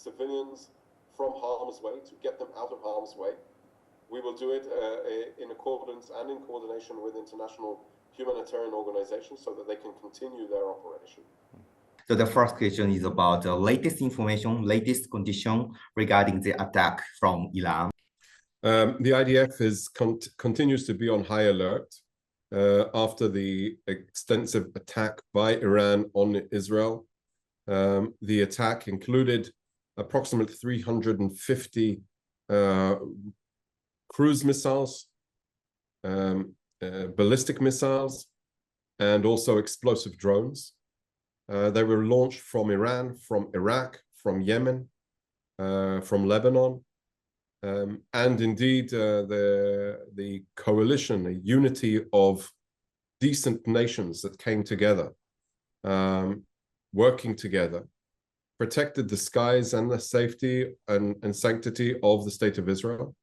civilians from harm's way, to get them out of harm's way. We will do it in accordance and in coordination with international humanitarian organizations so that they can continue their operation. So the first question is about the latest information, latest condition regarding the attack from Iran. The IDF continues to be on high alert after the extensive attack by Iran on Israel. The attack included approximately 350 cruise missiles, ballistic missiles, and also explosive drones. They were launched from Iran, from Iraq, from Yemen, from Lebanon, and indeed the coalition, a unity of decent nations that came together, working together, protected the skies and the safety and sanctity of the State of Israel.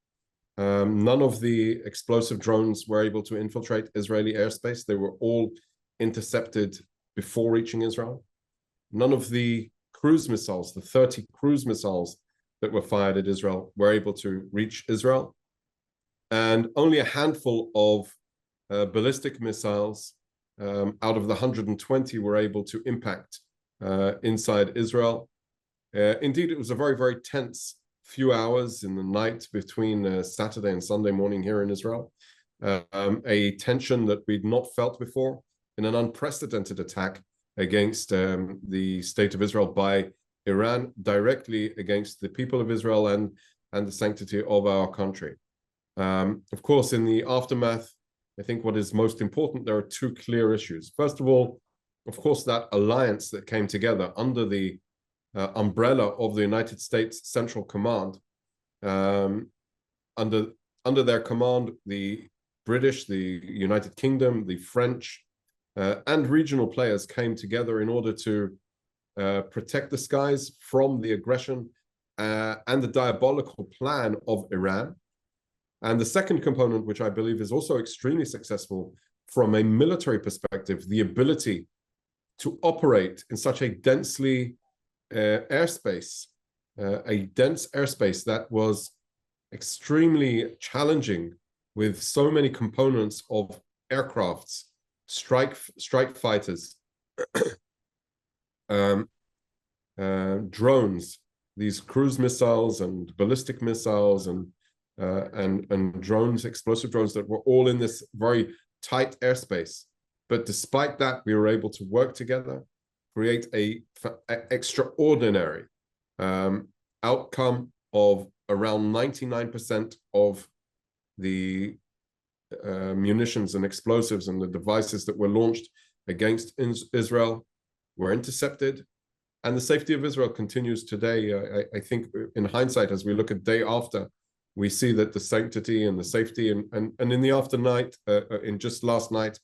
None of the explosive drones were able to infiltrate Israeli airspace. They were all intercepted before reaching Israel. None of the cruise missiles, the 30 cruise missiles that were fired at Israel, were able to reach Israel. And only a handful of ballistic missiles out of the 120 were able to impact inside Israel. Indeed, it was a very, very tense few hours in the night between Saturday and Sunday morning here in Israel. A tension that we'd not felt before in an unprecedented attack against the State of Israel by Iran, directly against the people of Israel and the sanctity of our country. Of course, in the aftermath, I think what is most important, there are two clear issues. First of all, of course, that alliance that came together under the umbrella of the United States Central Command. Under their command, the British, the United Kingdom, the French, and regional players came together in order to protect the skies from the aggression and the diabolical plan of Iran. And the second component, which I believe is also extremely successful from a military perspective, the ability to operate in such a densely airspace, a dense airspace that was extremely challenging with so many components of aircrafts, strike fighters, drones, these cruise missiles and ballistic missiles and drones, explosive drones that were all in this very tight airspace. But despite that, we were able to work together, create a extraordinary outcome of around 99% of the munitions and explosives and the devices that were launched against Israel were intercepted. And the safety of Israel continues today. I think in hindsight, as we look at day after, we see that the sanctity and the safety and in the afternight, in just last night,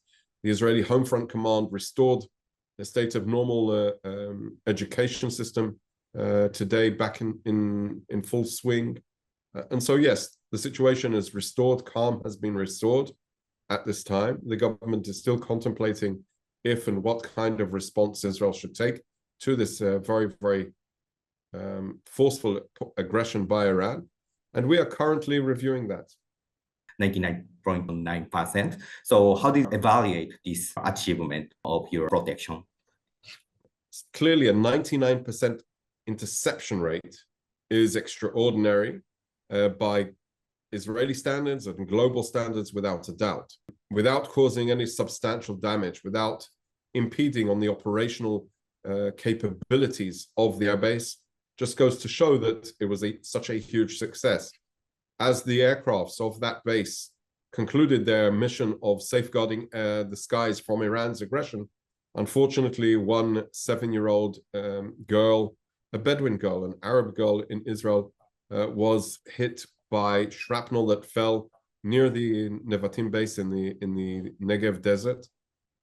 the Israeli Home Front Command restored the state of normal education system today back in full swing. And so, yes, the situation is restored. Calm has been restored at this time. The government is still contemplating if and what kind of response Israel should take to this very, very forceful aggression by Iran. And we are currently reviewing that. 99.9%. So how do you evaluate this achievement of your protection? Clearly, a 99% interception rate is extraordinary by Israeli standards and global standards, without a doubt, without causing any substantial damage, without impeding on the operational capabilities of the airbase. Just goes to show that it was such a huge success. As the aircrafts of that base concluded their mission of safeguarding the skies from Iran's aggression, unfortunately, one 7-year-old girl, a Bedouin girl, an Arab girl in Israel, was hit by shrapnel that fell near the Nevatim base in the Negev desert.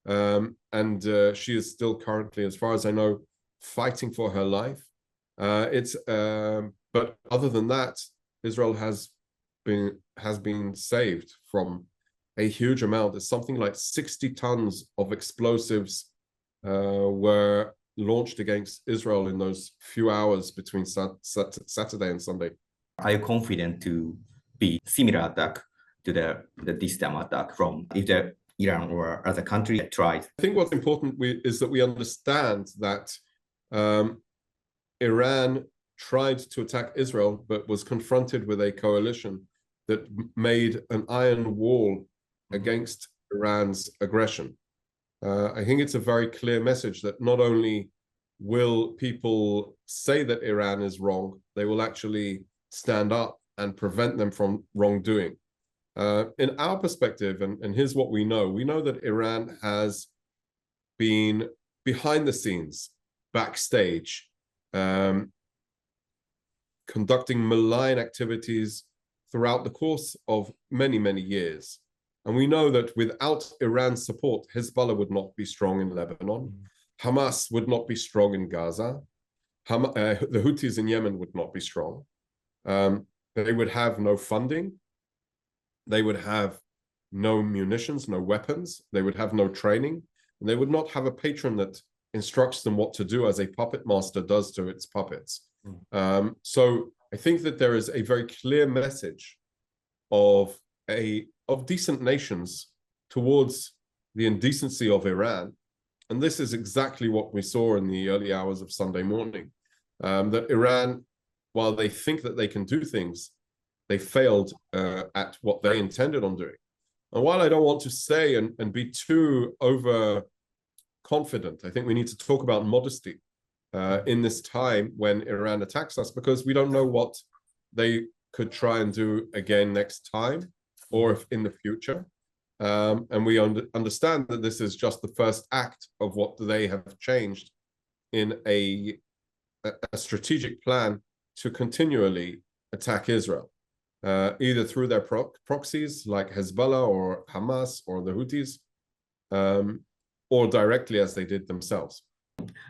And she is still currently, as far as I know, fighting for her life. But other than that, Israel has been saved from a huge amount. It's something like 60 tons of explosives were launched against Israel in those few hours between Saturday and Sunday. Are you confident to be similar attack to this time attack from either Iran or other country that tried? I think what's important is that we understand that Iran tried to attack Israel, but was confronted with a coalition that made an iron wall against Iran's aggression. I think it's a very clear message that not only will people say that Iran is wrong, they will actually stand up and prevent them from wrongdoing. In our perspective, and here's what we know that Iran has been behind the scenes, backstage, conducting malign activities throughout the course of many, many years. And we know that without Iran's support, Hezbollah would not be strong in Lebanon. Hamas would not be strong in Gaza. The Houthis in Yemen would not be strong. They would have no funding. They would have no munitions, no weapons. They would have no training. And they would not have a patron that instructs them what to do as a puppet master does to its puppets. So I think that there is a very clear message of decent nations towards the indecency of Iran. And this is exactly what we saw in the early hours of Sunday morning, that Iran, while they think that they can do things, they failed at what they intended on doing. And while I don't want to say and be too overconfident, I think we need to talk about modesty in this time when Iran attacks us, because we don't know what they could try and do again next time, or if in the future. And we understand that this is just the first act of what they have changed in a strategic plan to continually attack Israel, either through their proxies like Hezbollah or Hamas or the Houthis, or directly as they did themselves.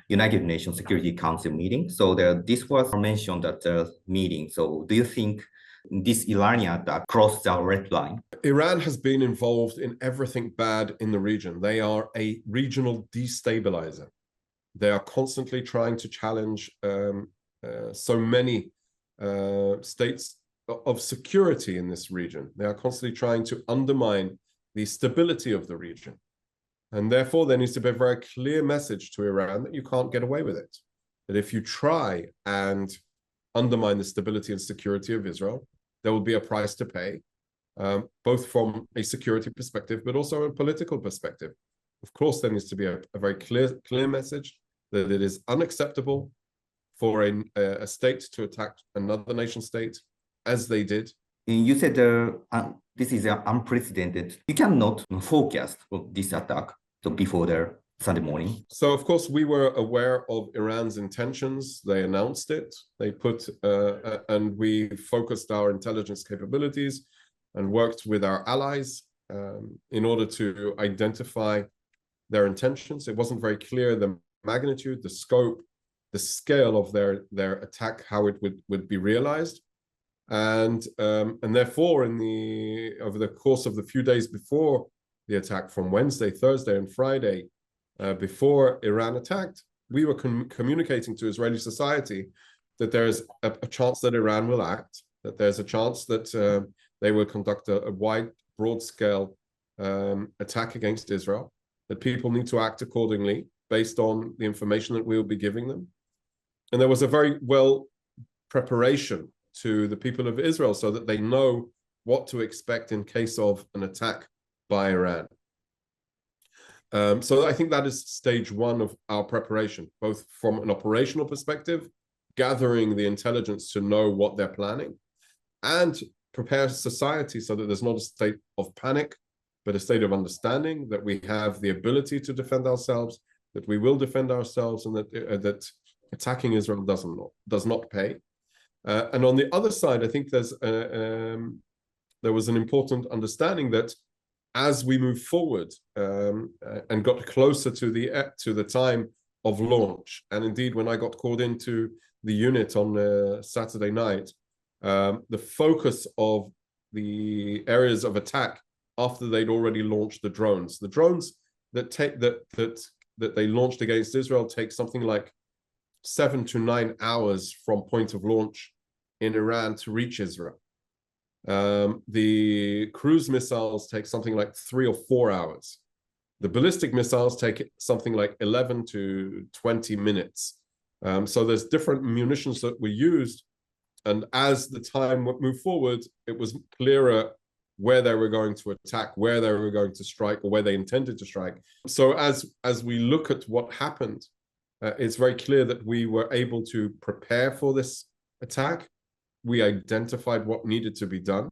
United Nations Security Council meeting. So this was mentioned at the meeting. So do you think this Iranian attack crossed the red line? Iran has been involved in everything bad in the region. They are a regional destabilizer. They are constantly trying to challenge so many states of security in this region. They are constantly trying to undermine the stability of the region. And therefore, there needs to be a very clear message to Iran that you can't get away with it. That if you try and undermine the stability and security of Israel, there will be a price to pay, both from a security perspective, but also a political perspective. Of course, there needs to be a very clear message that it is unacceptable for a state to attack another nation state, as they did. You said this is unprecedented. You cannot forecast this attack before the Sunday morning. So, of course, we were aware of Iran's intentions. They announced it. They put, and we focused our intelligence capabilities and worked with our allies in order to identify their intentions. It wasn't very clear the magnitude, the scope, the scale of their attack, how it would be realized. And therefore, over the course of the few days before the attack, from Wednesday, Thursday, and Friday, before Iran attacked, we were communicating to Israeli society that there's a chance that Iran will act, that there's a chance that they will conduct a wide, broad-scale attack against Israel, that people need to act accordingly based on the information that we will be giving them. And there was a very well preparation to the people of Israel so that they know what to expect in case of an attack by Iran. So I think that is stage one of our preparation, both from an operational perspective, gathering the intelligence to know what they're planning, and prepare society so that there's not a state of panic, but a state of understanding that we have the ability to defend ourselves, that we will defend ourselves, and that attacking Israel does not pay. And on the other side, I think there was an important understanding that as we move forward and got closer to the time of launch, and indeed when I got called into the unit on Saturday night, the focus of the areas of attack after they'd already launched the drones that that they launched against Israel take something like 7 to 9 hours from point of launch in Iran to reach Israel. The cruise missiles take something like 3 or 4 hours. The ballistic missiles take something like 11 to 20 minutes. So there's different munitions that were used. And as the time moved forward, it was clearer where they were going to attack, where they were going to strike, or where they intended to strike. So as we look at what happened, it's very clear that we were able to prepare for this attack. We identified what needed to be done,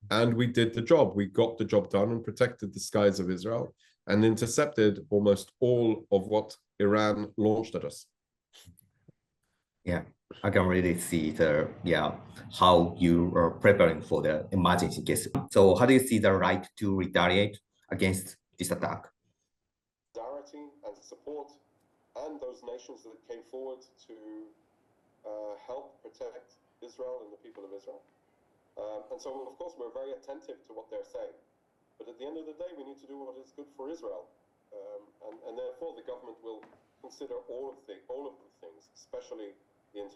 and we did the job. We got the job done and protected the skies of Israel and intercepted almost all of what Iran launched at us. Yeah, I can really see how you are preparing for the emergency case. So how do you see the right to retaliate against this attack? Solidarity and support, and those nations that came forward to help protect Israel and the people of Israel. And so, of course, we're very attentive to what they're saying. But at the end of the day, we need to do what is good for Israel. And therefore, the government will consider all of the things, especially